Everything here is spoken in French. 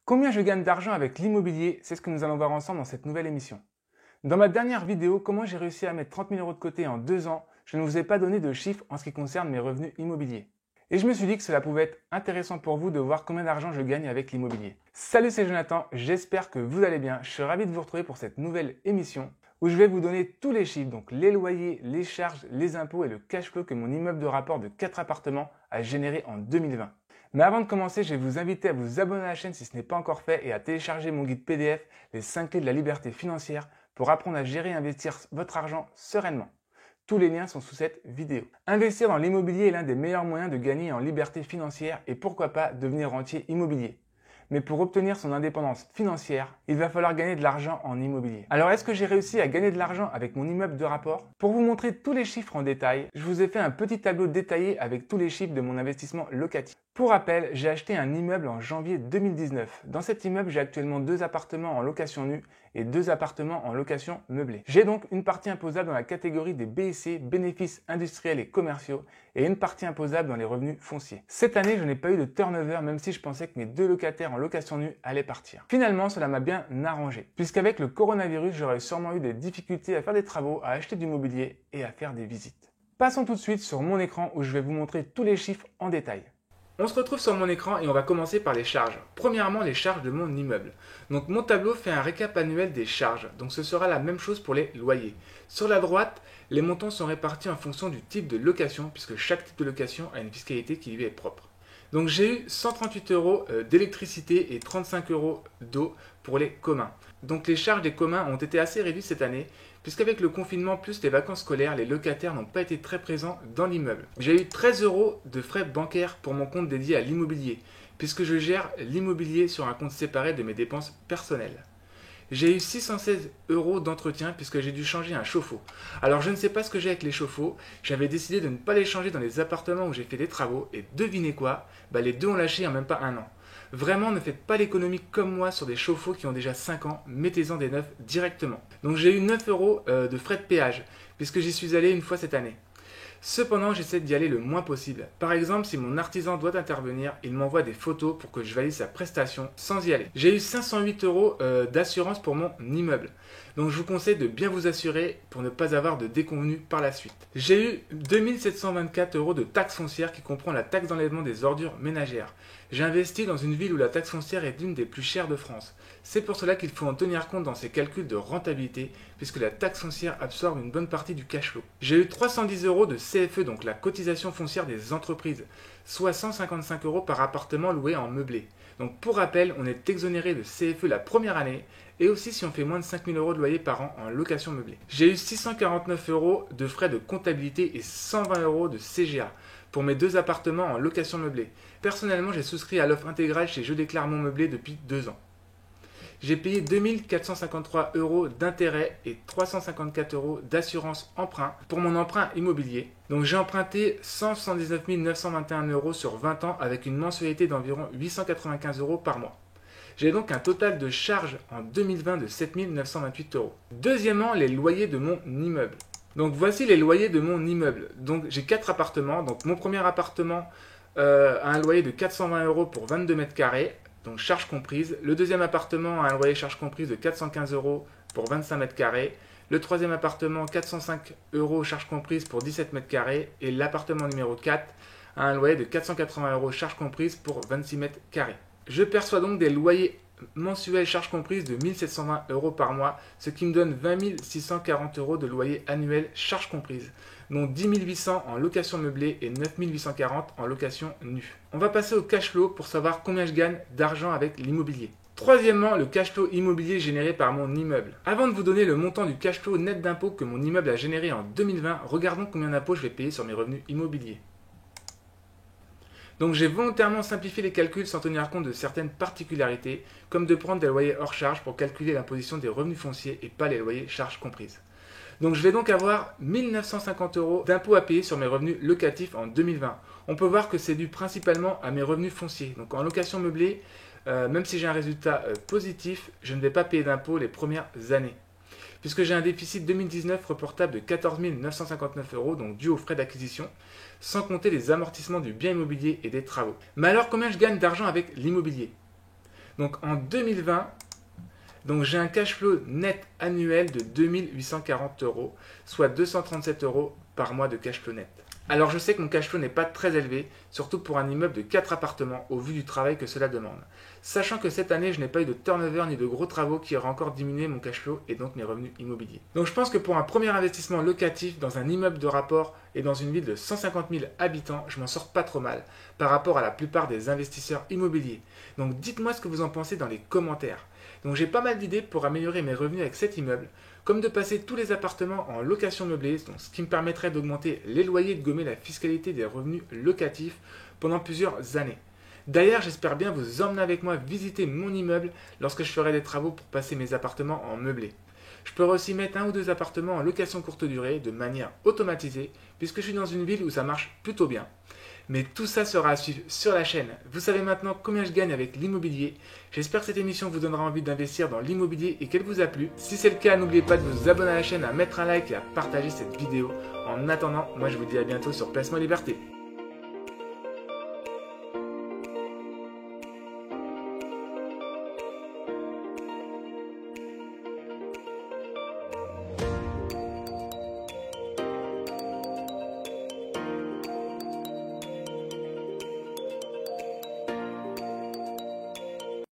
Combien je gagne d'argent avec l'immobilier, c'est ce que nous allons voir ensemble dans cette nouvelle émission. Dans ma dernière vidéo, comment j'ai réussi à mettre 30 000 € de côté en 2 ans, je ne vous ai pas donné de chiffres en ce qui concerne mes revenus immobiliers. Et je me suis dit que cela pouvait être intéressant pour vous de voir combien d'argent je gagne avec l'immobilier. Salut, c'est Jonathan, j'espère que vous allez bien. Je suis ravi de vous retrouver pour cette nouvelle émission où je vais vous donner tous les chiffres, donc les loyers, les charges, les impôts et le cash flow que mon immeuble de rapport de 4 appartements a généré en 2020. Mais avant de commencer, je vais vous inviter à vous abonner à la chaîne si ce n'est pas encore fait et à télécharger mon guide PDF, les 5 clés de la liberté financière, pour apprendre à gérer et investir votre argent sereinement. Tous les liens sont sous cette vidéo. Investir dans l'immobilier est l'un des meilleurs moyens de gagner en liberté financière et pourquoi pas devenir rentier immobilier. Mais pour obtenir son indépendance financière, il va falloir gagner de l'argent en immobilier. Alors est-ce que j'ai réussi à gagner de l'argent avec mon immeuble de rapport? Pour vous montrer tous les chiffres en détail, je vous ai fait un petit tableau détaillé avec tous les chiffres de mon investissement locatif. Pour rappel, j'ai acheté un immeuble en janvier 2019. Dans cet immeuble, j'ai actuellement 2 appartements en location nue et 2 appartements en location meublée. J'ai donc une partie imposable dans la catégorie des BIC, bénéfices industriels et commerciaux, et une partie imposable dans les revenus fonciers. Cette année, je n'ai pas eu de turnover, même si je pensais que mes 2 locataires en location nue allaient partir. Finalement, cela m'a bien arrangé, puisqu'avec le coronavirus, j'aurais sûrement eu des difficultés à faire des travaux, à acheter du mobilier et à faire des visites. Passons tout de suite sur mon écran où je vais vous montrer tous les chiffres en détail. On se retrouve sur mon écran et on va commencer par les charges. Premièrement, les charges de mon immeuble. Donc mon tableau fait un récap annuel des charges. Donc ce sera la même chose pour les loyers. Sur la droite, les montants sont répartis en fonction du type de location, puisque chaque type de location a une fiscalité qui lui est propre. Donc j'ai eu 138 € d'électricité et 35 € d'eau pour les communs. Donc les charges des communs ont été assez réduites cette année, puisqu'avec le confinement plus les vacances scolaires, les locataires n'ont pas été très présents dans l'immeuble. J'ai eu 13 € de frais bancaires pour mon compte dédié à l'immobilier, puisque je gère l'immobilier sur un compte séparé de mes dépenses personnelles. J'ai eu 616 € d'entretien puisque j'ai dû changer un chauffe-eau. Alors je ne sais pas ce que j'ai avec les chauffe-eau, j'avais décidé de ne pas les changer dans les appartements où j'ai fait des travaux et devinez quoi, les deux ont lâché en même pas un an. Vraiment, ne faites pas l'économie comme moi sur des chauffe-eau qui ont déjà 5 ans, mettez-en des neufs directement. Donc j'ai eu 9 € de frais de péage puisque j'y suis allé une fois cette année. Cependant, j'essaie d'y aller le moins possible. Par exemple, si mon artisan doit intervenir, il m'envoie des photos pour que je valide sa prestation sans y aller. J'ai eu 508 € d'assurance pour mon immeuble. Donc je vous conseille de bien vous assurer pour ne pas avoir de déconvenues par la suite. J'ai eu 2724 € de taxe foncière qui comprend la taxe d'enlèvement des ordures ménagères. J'ai investi dans une ville où la taxe foncière est l'une des plus chères de France. C'est pour cela qu'il faut en tenir compte dans ses calculs de rentabilité, puisque la taxe foncière absorbe une bonne partie du cash flow. J'ai eu 310 € de CFE, donc la cotisation foncière des entreprises, soit 155 € par appartement loué en meublé. Donc pour rappel, on est exonéré de CFE la première année, et aussi si on fait moins de 5 000 € de loyer par an en location meublée. J'ai eu 649 € de frais de comptabilité et 120 € de CGA pour mes 2 appartements en location meublée. Personnellement, j'ai souscrit à l'offre intégrale chez Je déclare mon meublé depuis 2 ans. J'ai payé 2453 € d'intérêt et 354 € d'assurance emprunt pour mon emprunt immobilier. Donc j'ai emprunté 179 921 € sur 20 ans avec une mensualité d'environ 895 € par mois. J'ai donc un total de charges en 2020 de 7 928 €. Deuxièmement, les loyers de mon immeuble. Donc voici les loyers de mon immeuble. Donc j'ai 4 appartements. Donc mon premier appartement a un loyer de 420 € pour 22 mètres carrés. Donc charges comprises. Le deuxième appartement a un loyer charges comprises de 415 € pour 25 mètres carrés. Le troisième appartement, 405 € charges comprises pour 17 mètres carrés. Et l'appartement numéro 4 a un loyer de 480 € charges comprises pour 26 mètres carrés. Je perçois donc des loyers mensuels charges comprises de 1720 € par mois, ce qui me donne 20 640 € de loyer annuel charges comprises, dont 10 800 en location meublée et 9 840 en location nue. On va passer au cash flow pour savoir combien je gagne d'argent avec l'immobilier. Troisièmement, le cash flow immobilier généré par mon immeuble. Avant de vous donner le montant du cash flow net d'impôts que mon immeuble a généré en 2020, regardons combien d'impôts je vais payer sur mes revenus immobiliers. Donc j'ai volontairement simplifié les calculs sans tenir compte de certaines particularités, comme de prendre des loyers hors charge pour calculer l'imposition des revenus fonciers et pas les loyers charges comprises. Donc je vais donc avoir 1 950 € d'impôts à payer sur mes revenus locatifs en 2020. On peut voir que c'est dû principalement à mes revenus fonciers. Donc en location meublée, même si j'ai un résultat positif, je ne vais pas payer d'impôts les premières années. puisque j'ai un déficit 2019 reportable de 14 959 €, donc dû aux frais d'acquisition, sans compter les amortissements du bien immobilier et des travaux. Mais alors, combien je gagne d'argent avec l'immobilier ? Donc en 2020, donc j'ai un cash flow net annuel de 2840 €, soit 237 € par mois de cash flow net. Alors je sais que mon cash flow n'est pas très élevé, surtout pour un immeuble de 4 appartements au vu du travail que cela demande. Sachant que cette année je n'ai pas eu de turnover ni de gros travaux qui auraient encore diminué mon cash flow et donc mes revenus immobiliers. Donc je pense que pour un premier investissement locatif dans un immeuble de rapport et dans une ville de 150 000 habitants, je m'en sors pas trop mal par rapport à la plupart des investisseurs immobiliers. Donc dites-moi ce que vous en pensez dans les commentaires. Donc j'ai pas mal d'idées pour améliorer mes revenus avec cet immeuble, comme de passer tous les appartements en location meublée, donc ce qui me permettrait d'augmenter les loyers et de gommer la fiscalité des revenus locatifs pendant plusieurs années. D'ailleurs, j'espère bien vous emmener avec moi visiter mon immeuble lorsque je ferai des travaux pour passer mes appartements en meublé. Je pourrais aussi mettre 1 ou 2 appartements en location courte durée de manière automatisée, puisque je suis dans une ville où ça marche plutôt bien. Mais tout ça sera à suivre sur la chaîne. Vous savez maintenant combien je gagne avec l'immobilier. J'espère que cette émission vous donnera envie d'investir dans l'immobilier et qu'elle vous a plu. Si c'est le cas, n'oubliez pas de vous abonner à la chaîne, à mettre un like et à partager cette vidéo. En attendant, moi je vous dis à bientôt sur Placement Liberté.